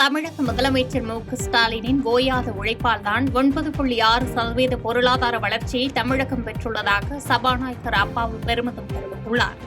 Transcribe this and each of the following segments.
தமிழக முதலமைச்சர் மு.க.ஸ்டாலினின் ஓயாத உழைப்பால்தான் 9.6% பொருளாதார வளர்ச்சியை தமிழகம் பெற்றுள்ளதாக சபாநாயகர் அப்பாவு பெருமிதம் தெரிவித்துள்ளார்.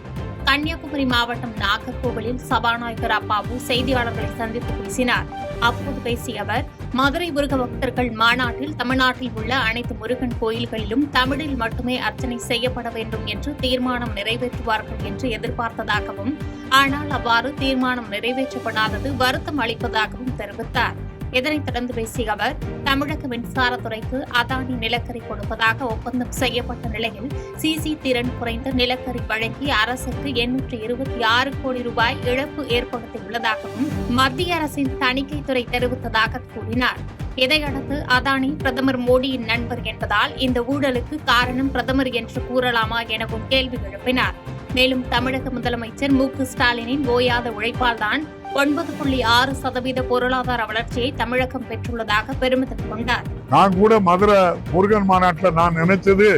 கன்னியாகுமரி மாவட்டம் நாகர்கோவிலில் சபாநாயகர் அப்பாவு செய்தியாளர்களை சந்தித்து பேசினார். அப்போது பேசிய அவர், மதுரை முருக பக்தர்கள் மாநாட்டில் தமிழ்நாட்டில் உள்ள அனைத்து முருகன் கோயில்களிலும் தமிழில் மட்டுமே அர்ச்சனை செய்யப்பட வேண்டும் என்று தீர்மானம் நிறைவேற்றுவார்கள் என்று எதிர்பார்த்ததாகவும், ஆனால் அவ்வாறு தீர்மானம் நிறைவேற்றப்படாதது வருத்தம் அளிப்பதாகவும் தெரிவித்தார். இதனைத் தொடர்ந்து பேசிய அவர், தமிழக மின்சாரத்துறைக்கு அதானி நிலக்கரி கொடுப்பதாக ஒப்பந்தம் செய்யப்பட்ட நிலையில் சிசி திறன் குறைந்த நிலக்கரி வழங்கி அரசுக்கு 826 கோடி ரூபாய் இழப்பு ஏற்படுத்தியுள்ளதாகவும் மத்திய அரசின் தணிக்கைத்துறை தெரிவித்ததாக கூறினார். இதையடுத்து அதானி பிரதமர் மோடியின் நண்பர் என்பதால் இந்த ஊழலுக்கு காரணம் பிரதமர் என்று கூறலாமா எனவும் கேள்வி எழுப்பினார். மேலும் தமிழக முதலமைச்சர் மு.க.ஸ்டாலினின் ஓயாத உழைப்பால்தான் 9.6% பொருளாதார வளர்ச்சியை தமிழகம் பெற்றுள்ளதாக பெருமிதம் கொண்டார். நான் கூட மதுரை முருகன் மாநாட்டில் நான் நினைச்சது,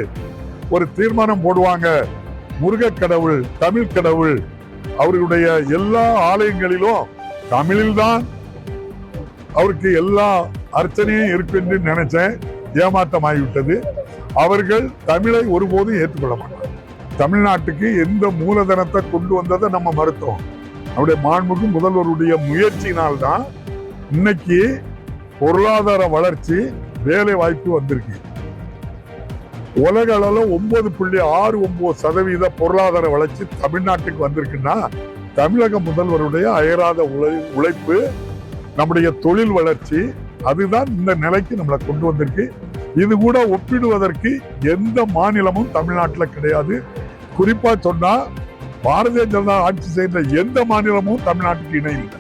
ஒரு தீர்மானம் போடுவாங்க, முருக கடவுள் தமிழ் கடவுள், அவர்களுடைய எல்லா ஆலயங்களிலும் தமிழில்தான் அவருக்கு எல்லா அர்ச்சனையும் இருக்கு என்று நினைச்சேன். ஏமாற்றமாகிவிட்டது. அவர்கள் தமிழை ஒருபோதும் ஏற்றுக்கொள்ள மாட்டார். தமிழ்நாட்டுக்கு எந்த மூலதனத்தை கொண்டு வந்ததை நம்ம மறுத்தோம். அவருடைய மாண்புமிகு முதல்வருடைய முயற்சியினால்தான் இன்னைக்கு பொருளாதார வளர்ச்சி, வேலை வாய்ப்பு வந்திருக்கு. உலக அளவில் 9.69% பொருளாதார வளர்ச்சி தமிழ்நாட்டுக்கு வந்திருக்குன்னா தமிழக முதல்வருடைய அயராத உழைப்பு, நம்முடைய தொழில் வளர்ச்சி, அதுதான் இந்த நிலைக்கு நம்மளை கொண்டு வந்திருக்கு. இது கூட ஒப்பிடுவதற்கு எந்த மாநிலமும் தமிழ்நாட்டில் கிடையாது. குறிப்பா சொன்னா பாரதிய ஜனதா ஆட்சி செய்த எந்த மாநிலமும் தமிழ்நாட்டுக்கு இணை இல்லை.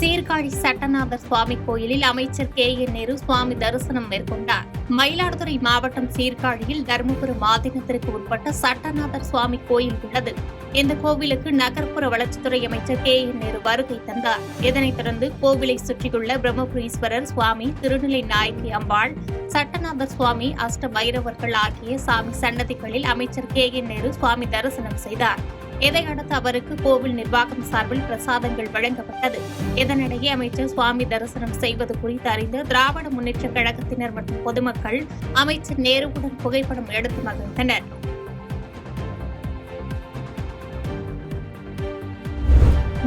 சீர்காழி சட்டநாதர் சுவாமி கோயிலில் அமைச்சர் கே.என். நேரு சுவாமி தரிசனம் மேற்கொண்டார். மயிலாடுதுறை மாவட்டம் சீர்காழியில் தருமபுரம் ஆதீனத்திற்கு உட்பட்ட சட்டநாதர் சுவாமி கோயில் உள்ளது. இந்த கோவிலுக்கு நகர்ப்புற வளர்ச்சித்துறை அமைச்சர் கே.என். நேரு வருகை தந்தார். இதனைத் தொடர்ந்து கோவிலை சுற்றியுள்ள பிரம்மபுரீஸ்வரர் சுவாமி, திருநிலை நாயகி அம்பாள், சட்டநாதர் சுவாமி, அஷ்ட பைரவர்கள் ஆகிய சாமி சன்னதிகளில் அமைச்சர் கே.என். நேரு சுவாமி தரிசனம் செய்தார். இதையடுத்து அவருக்கு கோவில் நிர்வாகம் சார்பில் பிரசாதங்கள் வழங்கப்பட்டது. இதனிடையே அமைச்சர் சுவாமி தரிசனம் செய்வது குறித்து அறிந்த திராவிட முன்னேற்றக் கழகத்தினர் மற்றும் பொதுமக்கள் அமைச்சர் நேருவுடன் புகைப்படம் எடுத்து மகிழ்ந்தனர்.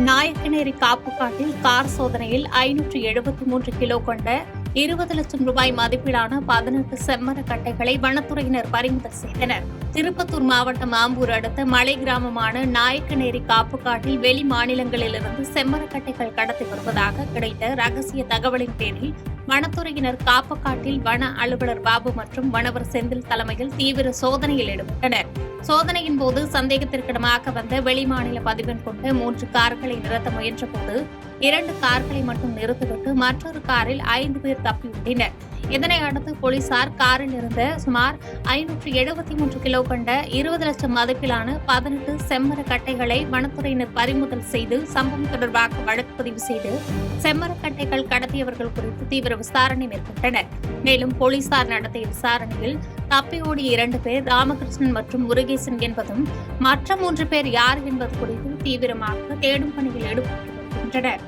நாயக்கனேரி காப்புக்காட்டில் கார் சோதனையில் 573 கிலோ கொண்ட 20 லட்சம் ரூபாய் மதிப்பிலான 18 செம்மர கட்டைகளை வனத்துறையினர் பறிமுதல் செய்தனர். திருப்பத்தூர் மாவட்டம் ஆம்பூர் அடுத்த மலை கிராமமான நாயக்கனேரி காப்புக்காட்டில் வெளி மாநிலங்களிலிருந்து செம்மரக்கட்டைகள் கடத்தி வருவதாக கிடைத்த ரகசிய தகவலின் பேரில் வனத்துறையினர் காப்புக்காட்டில் வன அலுவலர் பாபு மற்றும் வனவர் செந்தில் தலைமையில் தீவிர சோதனையில் ஈடுபட்டனர். சோதனையின் போது சந்தேகத்திற்கிடமாக வந்த வெளிமாநில பதிவெண் கொண்ட 3 கார்களை நிறுத்த முயன்றபோது 2 கார்களை மட்டும் நிறுத்திவிட்டு மற்றொரு காரில் 5 பேர் தப்பியுள்ளனர். இதனை அடுத்து போலீசார் காரில் இருந்த சுமார் 573 கிலோ கொண்ட 20 லட்சம் மதிப்பிலான 18 செம்மர கட்டைகளை வனத்துறையினர் பறிமுதல் செய்து சம்பவம் தொடர்பாக வழக்கு பதிவு செய்து செம்மரக்கட்டைகள் கடத்தியவர்கள் குறித்து தீவிர விசாரணை மேற்கொண்டனர். மேலும் போலீசார் நடத்திய விசாரணையில் தப்பியோடிய 2 பேர் ராமகிருஷ்ணன் மற்றும் முருகேசன் என்பதும் மற்ற 3 பேர் யார் என்பது குறித்து தீவிரமாக தேடும் பணியில் ஈடுபட்டு வருகின்றனர்.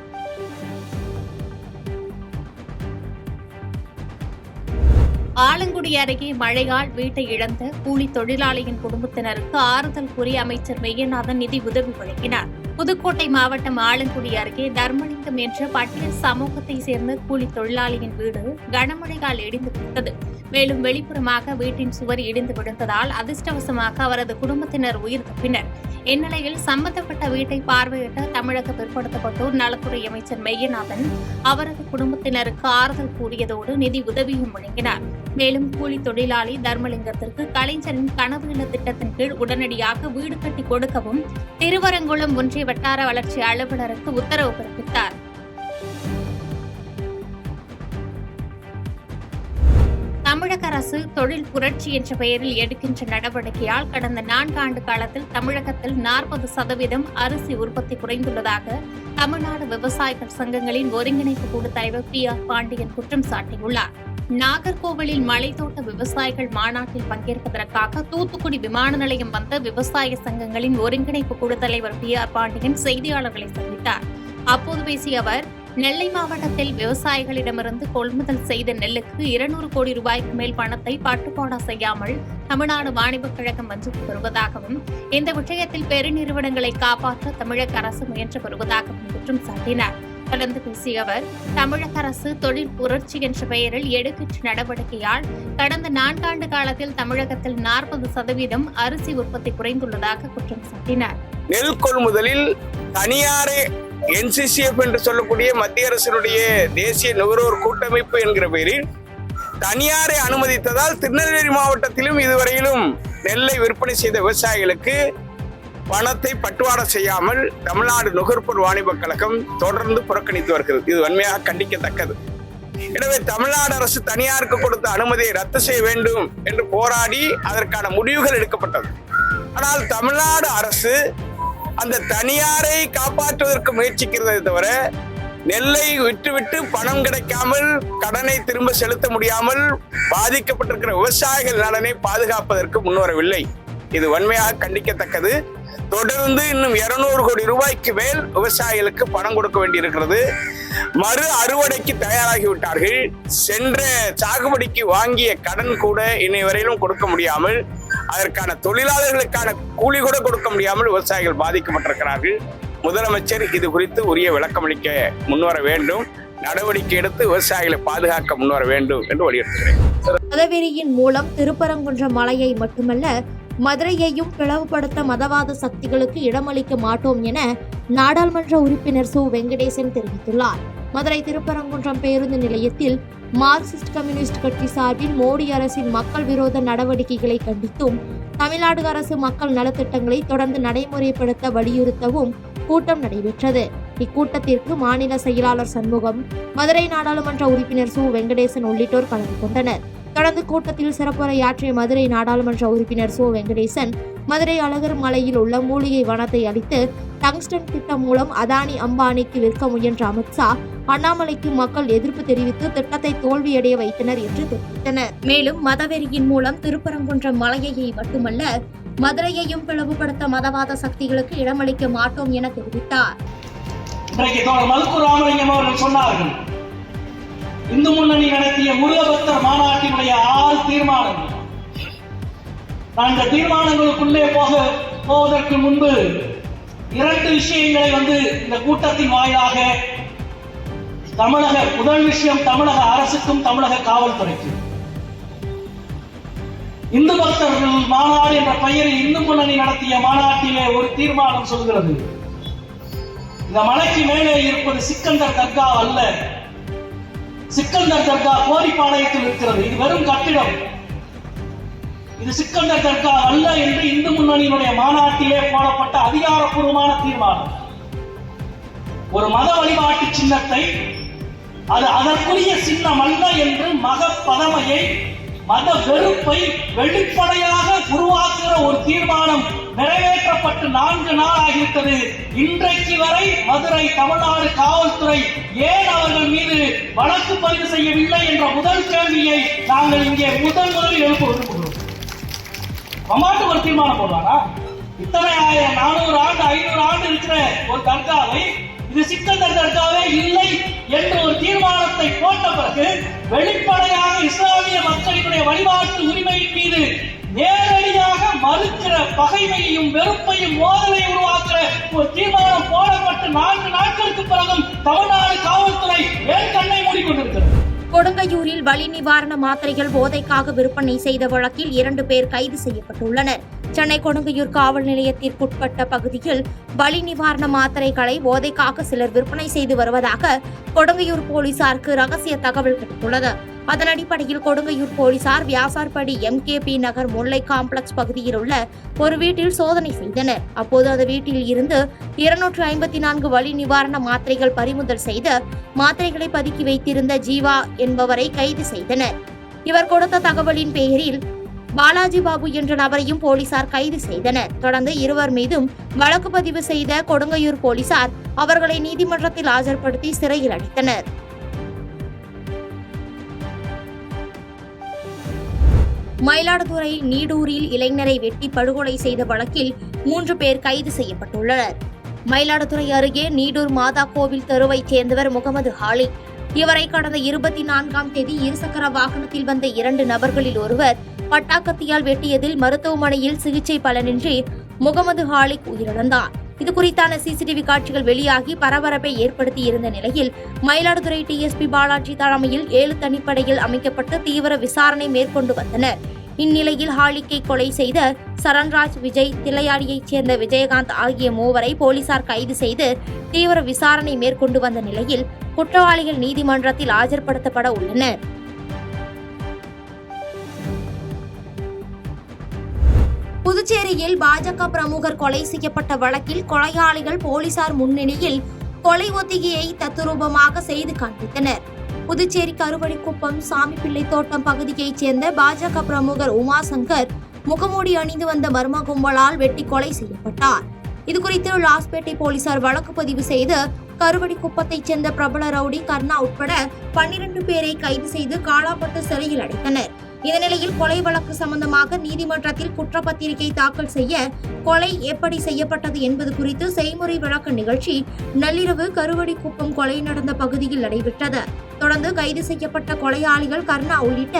ஆலங்குடி அருகே மழையால் வீட்டை இழந்த கூலி தொழிலாளியின் குடும்பத்தினருக்கு ஆறுதல் கூறி அமைச்சர் மெய்யநாதன் நிதி உதவி வழங்கினார். புதுக்கோட்டை மாவட்டம் ஆலங்குடி அருகே தர்மலிங்கம் என்ற பட்டியல் சமூகத்தை சேர்ந்த கூலி தொழிலாளியின் வீடு கனமழையால் இடிந்து விட்டது. மேலும் வெளிப்புறமாக வீட்டின் சுவர் இடிந்து விழுந்ததால் அதிர்ஷ்டவசமாக அவரது குடும்பத்தினர் உயிர் தப்பினர். இந்நிலையில் சம்பந்தப்பட்ட வீட்டை பார்வையிட்ட தமிழக பிற்படுத்தப்பட்டோர் நலத்துறை அமைச்சர் மெய்யநாதன் அவரது குடும்பத்தினருக்கு ஆறுதல் கூறியதோடு நிதி உதவியும் வழங்கினார். மேலும் கூலி தொழிலாளி தர்மலிங்கத்திற்கு கலைஞரின் கனவு இல்ல திட்டத்தின் கீழ் உடனடியாக வீடு கட்டி கொடுக்கவும் திருவரங்குளம் ஒன்றிய வட்டார வளர்ச்சி அலுவலருக்கு உத்தரவு பிறப்பித்தார். தமிழக அரசு தொழில் புரட்சி என்ற பெயரில் எடுக்கின்ற நடவடிக்கையால் கடந்த 4 ஆண்டு காலத்தில் தமிழகத்தில் 40% அரிசி உற்பத்தி குறைந்துள்ளதாக தமிழ்நாடு விவசாயிகள் சங்கங்களின் ஒருங்கிணைப்பு குழு தலைவர் பி.ஆர். பாண்டியன் குற்றம் சாட்டியுள்ளார். நாகர்கோவிலில் மலைத்தோட்ட விவசாயிகள் மாநாட்டில் பங்கேற்பதற்காக தூத்துக்குடி விமான நிலையம் வந்த விவசாய சங்கங்களின் ஒருங்கிணைப்பு குழு தலைவர் பி.ஆர். பாண்டியன் செய்தியாளர்களை சந்தித்தார். அப்போது பேசிய அவர், நெல்லை மாவட்டத்தில் விவசாயிகளிடமிருந்து கொள்முதல் செய்த நெல்லுக்கு 200 கோடி ரூபாய்க்கு மேல் பணத்தை பட்டுப்பாடா செய்யாமல் தமிழ்நாடு வாணிபக் கழகம் வஞ்சித்து வருவதாகவும் இந்த விஷயத்தில் பெருநிறுவனங்களை காப்பாற்ற தமிழக அரசு முயன்று வருவதாகவும் குற்றம் சாட்டினார். தொடர்ந்து பேசிய அவர், தமிழக அரசு தொழில் புரட்சி என்ற பெயரில் எடுக்கின்ற நடவடிக்கையால் கடந்த 4 ஆண்டு காலத்தில் தமிழகத்தில் 40% அரிசி உற்பத்தி குறைந்துள்ளதாக குற்றம் சாட்டினார். நெல் கொள்முதலில் தனியாரே NCCF என்று சொல்லக்கூடிய மத்திய அரசினுடைய தேசிய நுகர்வோர் கூட்டமைப்பு என்கிற பெயரில் தனியாரை அனுமதித்ததால் திருநெல்வேலி மாவட்டத்திலும் இதுவரையிலும் நெல்லை விற்பனை செய்த விவசாயிகளுக்கு பணத்தை பட்டுவாடா செய்யாமல் தமிழ்நாடு நுகர்பொருள் வாணிபக் கழகம் தொடர்ந்து புறக்கணித்து வருகிறது. இது வன்மையாக கண்டிக்கத்தக்கது. எனவே தமிழ்நாடு அரசு தனியாருக்கு கொடுத்த அனுமதியை ரத்து செய்ய வேண்டும் என்று போராடி அதற்கான முடிவுகள் எடுக்கப்பட்டது. ஆனால் தமிழ்நாடு அரசு அந்த தனியாரை காப்பாற்றுவதற்கு முயற்சிக்கிறதை தவிர நெல்லை விட்டுவிட்டு பணம் கிடைக்காமல் கடனை திரும்ப செலுத்த முடியாமல் பாதிக்கப்பட்டிருக்கிற விவசாயிகள் நலனை பாதுகாப்பதற்கு முன்வரவில்லை. இது வன்மையாக கண்டிக்கத்தக்கது. தொடர்ந்து இன்னும் 200 கோடி ரூபாய்க்கு மேல் விவசாயிகளுக்கு பணம் கொடுக்க வேண்டியிருக்கிறது. மறு அறுவடைக்கு தயாராகிவிட்டார்கள். சென்ற சாகுபடிக்கு வாங்கிய கடன் கூட இன்னை வரையிலும் கொடுக்க முடியாமல், அதற்கான தொழிலாளர்களுக்கான கூலி கூட கொடுக்க முடியாமல் விவசாயிகள் பாதிக்கப்பட்டிருக்கிறார்கள். முதலமைச்சர் இது குறித்து உரிய விளக்கமளிக்க முன்வர வேண்டும், நடவடிக்கை எடுத்து விவசாயிகளை பாதுகாக்க முன்வர வேண்டும் என்று வலியுறுத்துகிறேன். மதவெறியின் மூலம் திருப்பரங்குன்றம் மலையை மட்டுமல்ல மதுரையையும் பிளவுபடுத்த மதவாத சக்திகளுக்கு இடமளிக்க மாட்டோம் என நாடாளுமன்ற உறுப்பினர் சு. வெங்கடேசன் தெரிவித்துள்ளார். மதுரை திருப்பரங்குன்றம் பேருந்து நிலையத்தில் மார்க்சிஸ்ட் கம்யூனிஸ்ட் கட்சி சார்பில் மோடி அரசின் மக்கள் விரோத நடவடிக்கைகளை கண்டித்தும் தமிழ்நாடு அரசு மக்கள் நலத்திட்டங்களை தொடர்ந்து நடைமுறைப்படுத்த வலியுறுத்தவும் கூட்டம் நடைபெற்றது. இக்கூட்டத்திற்கு மாநில செயலாளர் சண்முகம், மதுரை நாடாளுமன்ற உறுப்பினர் சு. வெங்கடேசன் உள்ளிட்டோர் கலந்து கொண்டனர். தொடர்ந்து கூட்டத்தில் சிறப்புரையாற்றிய மதுரை நாடாளுமன்ற உறுப்பினர் சு. வெங்கடேசன், மதுரை அழகர் மலையில் உள்ள மூலிகை வனத்தை அழித்து டங்ஸ்டன் திட்டம் மூலம் அதானி அம்பானிக்கு விற்க முயன்ற அமித்ஷா, அண்ணாமலைக்கு மக்கள் எதிர்ப்பு தெரிவித்து திட்டத்தை தோல்வியடைய வைத்தனர் என்று தெரிவித்தனர். மேலும் மதவெறியின் மூலம் திருப்பரங்குன்றம் மலையை மட்டுமல்ல மதுரையையும் பிளவுபடுத்த மதவாத சக்திகளுக்கு இடமளிக்க மாட்டோம் என தெரிவித்தார். இந்து முன்னணி நடத்திய முருகபக்தர் மாநாட்டினுடைய 6 தீர்மானங்கள். நான் இந்த தீர்மானங்களுக்குள்ளே போவதற்கு முன்பு 2 விஷயங்களை இந்த கூட்டத்தின் வாயிலாக முதல் விஷயம் தமிழக அரசுக்கும் தமிழக காவல்துறைக்கும். இந்து பக்தர்கள் மாநாடு என்ற பெயரில் இந்து முன்னணி நடத்திய மாநாட்டிலே ஒரு தீர்மானம் சொல்கிறது, இந்த மலைக்கு மேலே இருப்பது சிக்கந்தர் தர்கா அல்ல, சிக்கந்தர் தர்கா கோரிப்பாளையத்தில் இருக்கிறது, இது வெறும் கட்டிடம், இது சிக்கந்தர் தர்கா அல்ல என்று இந்து முன்னணியினுடைய மாநாட்டிலே போடப்பட்ட அதிகாரப்பூர்வமான தீர்மானம். ஒரு மத வழிபாட்டு சின்னத்தை அது அதற்குரிய சின்னம் அல்ல என்று மதப்பதமையை மத வெறுப்பை வெளிப்படையாக உருவாக்குகிற ஒரு தீர்மானம் நிறைவேற்றப்பட்டு 4 நாள் ஆகிவிட்டது. இன்றைக்கு வரை மதுரை தமிழ்நாடு காவல்துறை ஏன் அவர்கள் மீது வழக்கு பதிவு செய்யவில்லை என்ற முதல் கேள்வியை நாங்கள் இங்கே முதலில் எழுப்ப விரும்புகிறோம். மாட்டு ஒரு தீர்மானம் போடுவாரா? இத்தனை 400 ஆண்டு 500 ஆண்டு இருக்கிற ஒரு தர்காவை இது சிக்கந்தர் தர்காவே இல்லை என்று ஒரு தீர்மானத்தை போட்ட பிறகு வெளிப்படையாக இஸ்லாமிய மக்களினுடைய வழிபாட்டு உரிமையின் மீது நேரடியாக மறுக்கிற பகைமையையும் வெறுப்பையும் மோதலை உருவாக்குற ஒரு தீர்மானம் போடப்பட்டு 4 நாட்களுக்கு பிறகும் தமிழ்நாடு காவல்துறை ஏன் கண்ணை மூடிக்கொண்டிருக்கிறது? கொடுங்கையூரில் வலி நிவாரண மாத்திரைகள் போதைக்காக விற்பனை செய்த வழக்கில் 2 பேர் கைது செய்யப்பட்டுள்ளனர். சென்னை கொடுங்கையூர் காவல் நிலையத்திற்குட்பட்ட பகுதியில் வலி நிவாரண மாத்திரைகளை போதைக்காக சிலர் விற்பனை செய்து வருவதாக கொடுங்கையூர் போலீசாருக்கு ரகசிய தகவல் கிடைத்துள்ளது. அதன் அடிப்படையில் கொடுங்கையூர் போலீசார் வியாசார்படி MKP நகர் முல்லை காம்ப்ளெக்ஸ் பகுதியில் உள்ள ஒரு வீட்டில் சோதனை செய்தனர். அப்போது அந்த வீட்டில் இருந்து 254 வலி நிவாரண மாத்திரைகள் பறிமுதல் செய்து மாத்திரைகளை பதுக்கி வைத்திருந்த ஜீவா என்பவரை கைது செய்தனர். இவர் கொடுத்த தகவலின் பெயரில் பாலாஜி பாபு என்ற நபரையும் போலீசார் கைது செய்தனர். தொடர்ந்து இருவர் மீதும் வழக்கு பதிவு செய்த கொடுங்கையூர் போலீசார் அவர்களை நீதிமன்றத்தில் ஆஜர்படுத்தி சிறையில் அடைத்தனர். மயிலாடுதுறை நீடூரில் இளைஞரை வெட்டி படுகொலை செய்த வழக்கில் 3 பேர் கைது செய்யப்பட்டுள்ளனர். மயிலாடுதுறை அருகே நீடூர் மாதா கோவில் தெருவைச் சேர்ந்தவர் முகமது ஹாலிக். இவரை கடந்த 24ஆம் தேதி இருசக்கர வாகனத்தில் வந்த 2 நபர்களில் ஒருவர் பட்டாக்கத்தியால் வெட்டியதில் மருத்துவமனையில் சிகிச்சை பலனின்றி முகமது ஹாலிக் உயிரிழந்தார். இதுகுறித்தான சிசிடிவி காட்சிகள் வெளியாகி பரபரப்பை ஏற்படுத்தியிருந்த நிலையில் மயிலாடுதுறை டிஎஸ்பி பாலாஜி தலைமையில் 7 தனிப்படையில் அமைக்கப்பட்டு தீவிர விசாரணை மேற்கொண்டு வந்தனர். இந்நிலையில் ஹாலிக்கை கொலை செய்த சரண்ராஜ், விஜய், தில்லையாடியைச் சேர்ந்த விஜயகாந்த் ஆகிய 3வரை போலீசார் கைது செய்து தீவிர விசாரணை மேற்கொண்டு வந்த நிலையில் குற்றவாளிகள் நீதிமன்றத்தில் ஆஜர்படுத்தப்பட உள்ளனர். புதுச்சேரியில் பாஜக பிரமுகர் கொலை செய்யப்பட்ட வழக்கில் கொலையாளிகள் போலீசார் முன்னிலையில் கொலை ஒத்திகையை தத்துரூபமாக செய்து காண்பித்தனர். புதுச்சேரி கருவடிக்குப்பம் சாமிப்பிள்ளை தோட்டம் பகுதியைச் சேர்ந்த பாஜக பிரமுகர் உமாசங்கர் முகமூடி அணிந்து வந்த மர்ம கும்பலால் வெட்டி கொலை செய்யப்பட்டார். இதுகுறித்து லாஸ்பேட்டை போலீசார் வழக்கு பதிவு செய்து கருவடிக்குப்பத்தைச் சேர்ந்த பிரபல ரவுடி கர்ணா உட்பட 12 பேரை கைது செய்து காலாப்பட்டு சிறையில் அடைத்தனர். இந்நிலையில் கொலை வழக்கு சம்பந்தமாக நீதிமன்றத்தில் குற்றப்பத்திரிகை தாக்கல் செய்ய கொலை எப்படி செய்யப்பட்டது என்பது குறித்து செய்முறை விளக்க நிகழ்ச்சி நள்ளிரவு கருவடிக்குப்பம் கொலை நடந்த பகுதியில் நடைபெற்றது. தொடர்ந்து கைது செய்யப்பட்ட கொலையாளிகள் கர்ணா உள்ளிட்ட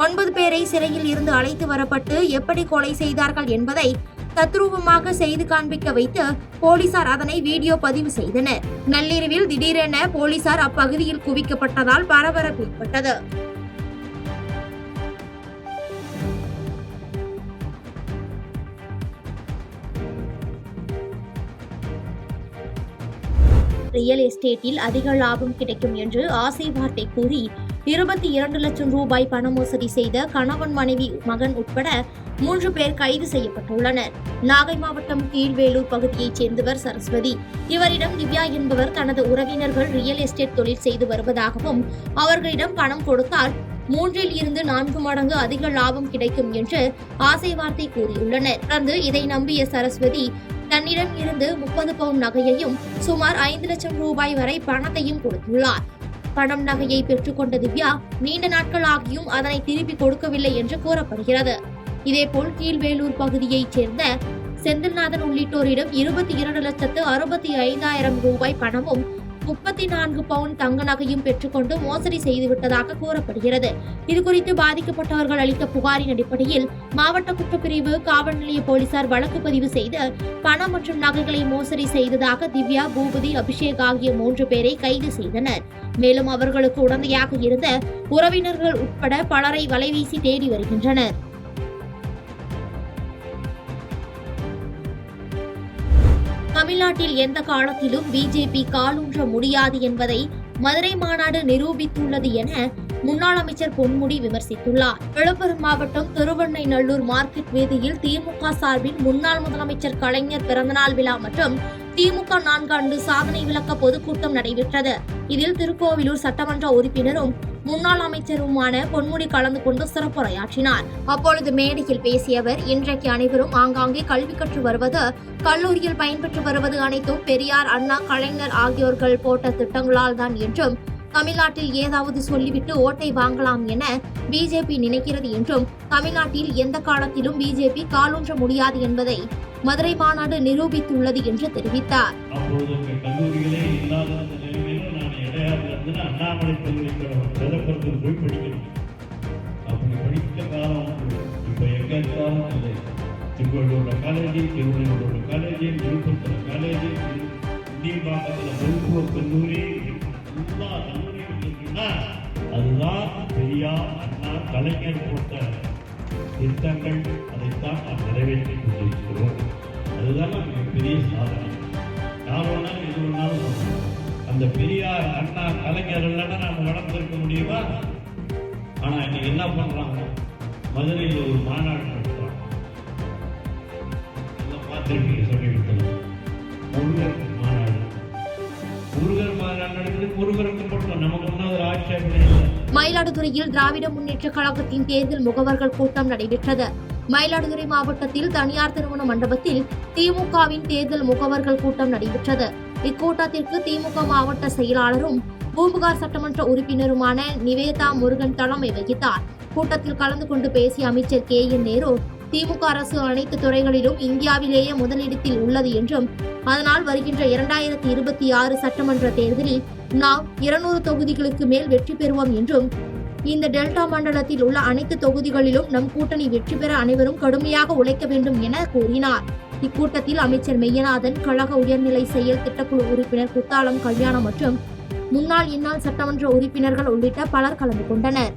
9 பேரை சிறையில் இருந்து அழைத்து வரப்பட்டு எப்படி கொலை செய்தார்கள் என்பதை தத்ரூபமாக செய்து காண்பிக்க வைத்து போலீசார் அதனை வீடியோ பதிவு செய்தனர். நள்ளிரவில் திடீரென போலீசார் அப்பகுதியில் குவிக்கப்பட்டதால் பரபரப்பு ஏற்பட்டது. ரியல் எஸ்டேட்டில் அதிக லாபம் கிடைக்கும் என்று ஆசை வார்த்தை கூறி 22 லட்சம் ரூபாய் பண மோசடி செய்த கணவன், மனைவி, மகன் உட்பட 3 பேர் கைது செய்யப்பட்டுள்ளனர். நாகை மாவட்டம் கீழ்வேலூர் பகுதியைச் சேர்ந்தவர் சரஸ்வதி. இவரிடம் திவ்யா என்பவர் தனது உறவினர்கள் ரியல் எஸ்டேட் தொழில் செய்து வருவதாகவும் அவர்களிடம் பணம் கொடுத்தால் 3 இருந்து 4 மடங்கு அதிக லாபம் கிடைக்கும் என்று ஆசை வார்த்தை கூறியுள்ளனர். தொடர்ந்து இதை நம்பிய சரஸ்வதி தன்னிடம் இருந்து 30 பவுன் நகையையும் சுமார் 5 லட்சம் ரூபாய் வரை பணத்தையும் கொடுத்துள்ளார். பணம், நகையை பெற்றுக்கொண்ட திவ்யா நீண்ட நாட்கள் ஆகியும் அதனை திருப்பி கொடுக்கவில்லை என்று கூறப்படுகிறது. இதேபோல் கீழ்வேலூர் பகுதியைச் சேர்ந்த செந்தில்நாதன் உள்ளிட்டோரிடம் 22,65,000 ரூபாய் பணமும் 34 பவுன் தங்க நகையும் பெற்றுக்கொண்டு மோசடி செய்துவிட்டதாக கூறப்படுகிறது. இதுகுறித்து பாதிக்கப்பட்டவர்கள் அளித்த புகாரின் அடிப்படையில் மாவட்ட குற்றப்பிரிவு காவல் நிலைய போலீசார் வழக்கு பதிவு செய்து பணம் மற்றும் நகைகளை மோசடி செய்ததாக திவ்யா, பூபதி, அபிஷேக் ஆகிய 3 பேரை கைது செய்தனர். மேலும் அவர்களுக்கு உடந்தையாக இருந்த உறவினர்கள் உட்பட பலரை வலைவீசி தேடி வருகின்றனர். தமிழ்நாட்டில் எந்த காலத்திலும் பிஜேபி காலூன்ற முடியாது என்பதை மதுரை மாநாடு நிரூபித்துள்ளது என முன்னாள் அமைச்சர் பொன்முடி விமர்சித்துள்ளார். விழுப்புரம் மாவட்டம் திருவெண்ணைநல்லூர் மார்க்கெட் வீதியில் திமுக சார்பில் முன்னாள் முதலமைச்சர் கலைஞர் பிறந்தநாள் விழா மற்றும் திமுக 4 ஆண்டு சாதனை விளக்க பொதுக்கூட்டம் நடைபெற்றது. இதில் திருக்கோவிலூர் சட்டமன்ற உறுப்பினரும் முன்னாள் அமைச்சருமான பொன்முடி கலந்து கொண்டு சிறப்புரையாற்றினார். அப்பொழுது மேடையில் பேசிய அவர், இன்றைக்கு அனைவரும் ஆங்காங்கே கல்வி கற்று வருவது, கல்லூரியில் பயன்பெற்று வருவது அனைத்தும் பெரியார், அண்ணா, கலைஞர் ஆகியோர்கள் போட்ட திட்டங்களால் தான் என்றும் தமிழ்நாட்டில் ஏதாவது சொல்லிவிட்டு ஓட்டை வாங்கலாம் என பிஜேபி நினைக்கிறது என்றும் தமிழ்நாட்டில் எந்த காலத்திலும் பிஜேபி காலூன்ற முடியாது என்பதை மதுரை மாநாடு நிரூபித்துள்ளது என்று தெரிவித்தார். அண்ணாமலை பல்கலைக்கழகம் போய் படிக்கணும். அப்படி படித்த காலம் இப்போ எங்க காலம் இல்லை. திருவள்ளூர்ல காலேஜ், திருவள்ளூர்ல காலேஜ், விழுப்புரத்துல காலேஜ், இந்தியபாக்கத்தில் மருத்துவக் கல்லூரி, எல்லா கல்லூரியும் இருக்குன்னா அதுதான் பெரியார், அண்ணா, கலைஞர் போட்ட திட்டங்கள். அதைத்தான் நாம் நிறைவேற்றிக் கொண்டிருக்கிறோம். அதுதான் பெரிய சாதனை. யார் வேணாலும் எது வேணாலும் சொல்லணும். அந்த பெரியார், அண்ணா, கலைஞர் இல்லைன்னா நம்ம வளர்ந்திருக்க முடியுமா? ஆனா இன்னைக்கு என்ன பண்றாங்க? மதுரையில் ஒரு மாநாடு நடத்துறாங்க. பார்த்திருக்கீங்க, சொல்லிவிட்டது முருகர் மாநாடு. முருகர் மாநாடு நடக்குது. முருகருக்கு மட்டும் நமக்கு ஒன்றாவது ஆட்சேபனை இல்லை. மயிலாடுதுறையில் திராவிட முன்னேற்ற கழகத்தின் தேர்தல் முகவர்கள் கூட்டம் நடைபெற்றது. மயிலாடுதுறை மாவட்டத்தில் தனியார் திருமண மண்டபத்தில் திமுகவின் தேர்தல் முகவர்கள் கூட்டம் நடைபெற்றது. இக்கூட்டத்திற்கு திமுக மாவட்ட செயலாளரும் பூம்புகார் சட்டமன்ற உறுப்பினருமான நிவேதா முருகன் தலைமை வகித்தார். கூட்டத்தில் கலந்து கொண்டு பேசிய அமைச்சர் KN நேரு, திமுக அரசு அனைத்து துறைகளிலும் இந்தியாவிலேயே முதலிடத்தில் உள்ளது என்றும், அதனால் வருகின்ற 2026 சட்டமன்ற தேர்தலில் நாம் 200 தொகுதிகளுக்கு மேல் வெற்றி பெறுவோம் என்றும், இந்த டெல்டா மண்டலத்தில் உள்ள அனைத்து தொகுதிகளிலும் நம் கூட்டணி வெற்றி பெற அனைவரும் கடுமையாக உழைக்க வேண்டும் என கூறினார். இக்கூட்டத்தில் அமைச்சர் மெய்யநாதன், கழக உயர்நிலை செயல் திட்டக்குழு உறுப்பினர் குத்தாலம் கல்யாணம் மற்றும் முன்னாள் இந்நாள் சட்டமன்ற உறுப்பினர்கள் உள்ளிட்ட பலர் கலந்து கொண்டனர்.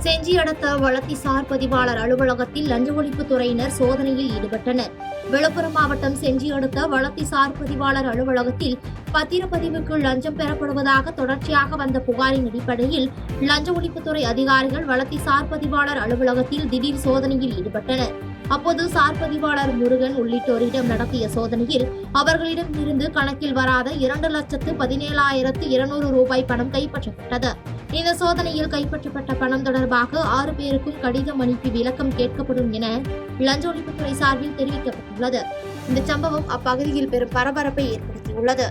செஞ்சி அடுத்த வளத்திசார் பதிவாளர் அலுவலகத்தில் லஞ்ச ஒழிப்புத் துறையினர் சோதனையில் ஈடுபட்டனர். விழுப்புரம் மாவட்டம் செஞ்சி அடுத்த வளத்திசார் பதிவாளர் அலுவலகத்தில் பத்திரப்பதிவுக்கு லஞ்சம் பெறப்படுவதாக தொடர்ச்சியாக வந்த புகாரின் அடிப்படையில் லஞ்ச ஒழிப்புத்துறை அதிகாரிகள் வளத்திசார் பதிவாளர் அலுவலகத்தில் திடீர் சோதனையில் ஈடுபட்டனர். அப்போது சார் பதிவாளர் முருகன் உள்ளிட்டோரிடம் நடத்திய சோதனையில் அவர்களிடம் இருந்து கணக்கில் வராத 2,17,200 ரூபாய் பணம் கைப்பற்றப்பட்டது. இந்த சோதனையில் கைப்பற்றப்பட்ட பணம் தொடர்பாக 6 பேருக்கும் கடிதம் அனுப்பி விளக்கம் கேட்கப்படும் என லஞ்ச ஒழிப்புத்துறை சார்பில் தெரிவிக்கப்பட்டுள்ளது. இந்த சம்பவம் அப்பகுதியில் பெரும் பரபரப்பை ஏற்படுத்தியுள்ளது.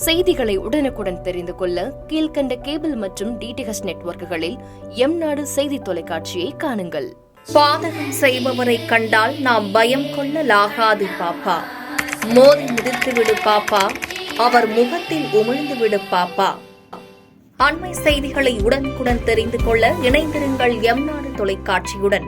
செய்திகளை உடனுக்குடன் தெரிந்து கொள்ள கீழ்கண்ட கேபிள் மற்றும் டிடிஎச் நெட்வொர்க்குகளில் எம்நாடு செய்தி தொலைக்காட்சியை காணுங்கள். பாதகம் செய்பவரை கண்டால் நாம் பயம் கொள்ளலாகாது பாப்பா. மோதி மிதித்து விடு பாப்பா, அவர் முகத்தில் உமிழ்ந்து விடு பாப்பா. அண்மை செய்திகளை உடனுக்குடன் தெரிந்து கொள்ள இணைந்திருங்கள் எம்நாடு தொலைக்காட்சியுடன்.